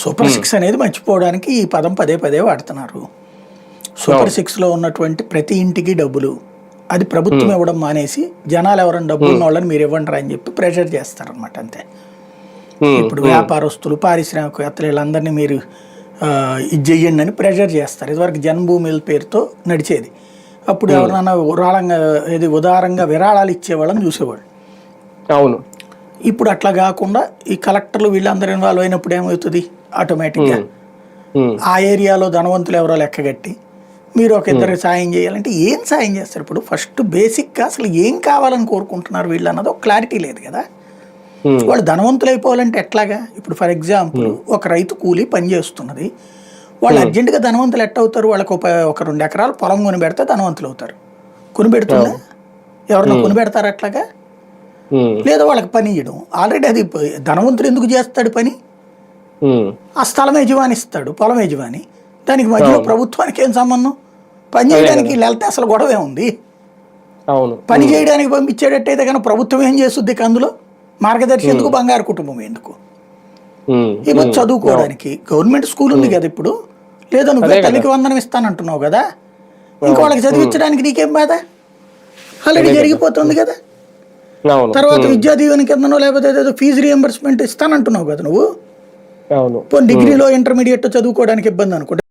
Super six అనేది మర్చిపోవడానికి ఈ పదం పదే పదే వాడుతున్నారు. సూపర్ సిక్స్లో ఉన్నటువంటి ప్రతి ఇంటికి డబ్బులు, అది ప్రభుత్వం ఇవ్వడం మానేసి జనాలు ఎవరైనా డబ్బులు ఉన్న వాళ్ళని మీరు ఇవ్వండి అని చెప్పి ప్రెషర్ చేస్తారనమాట. అంతే. ఇప్పుడు వ్యాపారస్తులు, పారిశ్రామికవేత్తలు వీళ్ళందరినీ మీరు ఇది చెయ్యండి అని ప్రెషర్ చేస్తారు. ఇదివరకు జన్మభూమిల పేరుతో నడిచేది. అప్పుడు ఎవరైనా ఉదారంగా విరాళాలు ఇచ్చేవాళ్ళని చూసేవాళ్ళు. అవును. ఇప్పుడు అట్లా కాకుండా ఈ కలెక్టర్లు వీళ్ళందరూ ఇన్వాల్వ్ అయినప్పుడు ఏమవుతుంది, ఆటోమేటిక్గా ఆ ఏరియాలో ధనవంతులు ఎవరో లెక్కగట్టి మీరు ఒక ఇద్దరికి సాయం చేయాలంటే ఏం సాయం చేస్తారు? ఇప్పుడు ఫస్ట్ బేసిక్గా అసలు ఏం కావాలని కోరుకుంటున్నారు వీళ్ళు అన్నది ఒక క్లారిటీ లేదు కదా. వాళ్ళు ధనవంతులు అయిపోవాలంటే ఎట్లాగా? ఇప్పుడు ఫర్ ఎగ్జాంపుల్ ఒక రైతు కూలీ పని చేస్తున్నది, వాళ్ళు అర్జెంటుగా ధనవంతులు ఎట్ట అవుతారు? వాళ్ళకి ఒక 2 ఎకరాలు పొలం కొని పెడితే ధనవంతులు అవుతారు. కొని పెడుతుందా? ఎవరన్నా కొని పెడతారు అట్లాగా? లేదా వాళ్ళకి పని ఇవ్వడం. ఆల్రెడీ అది ధనవంతుడు ఎందుకు చేస్తాడు పని? ఆ స్థలం యజమాని ఇస్తాడు, పొలం యజమాని. దానికి మధ్యలో ప్రభుత్వానికి ఏం సంబంధం? పని చేయడానికి వీళ్ళు వెళ్తే అసలు గొడవే ఉంది. పని చేయడానికి పంపించేటట్టయితే కానీ ప్రభుత్వం ఏం చేస్తుంది? అందులో మార్గదర్శి ఎందుకు, బంగారు కుటుంబం ఎందుకు? ఇప్పుడు చదువుకోవడానికి గవర్నమెంట్ స్కూల్ ఉంది కదా ఇప్పుడు. లేదా నువ్వే తల్లికి వందనం ఇస్తానంటున్నావు కదా, ఇంకా వాళ్ళకి చదివించడానికి నీకేం బాధ? ఆల్రెడీ జరిగిపోతుంది కదా. తర్వాత విద్యా దీవెన కిందనో లేకపోతే ఏదో ఫీజు రియంబర్స్మెంట్ ఇస్తానంటున్నావు కదా నువ్వు. డిగ్రీలో ఇంటర్మీడియట్ చదువుకోవడానికి ఇబ్బంది అనుకుంటా.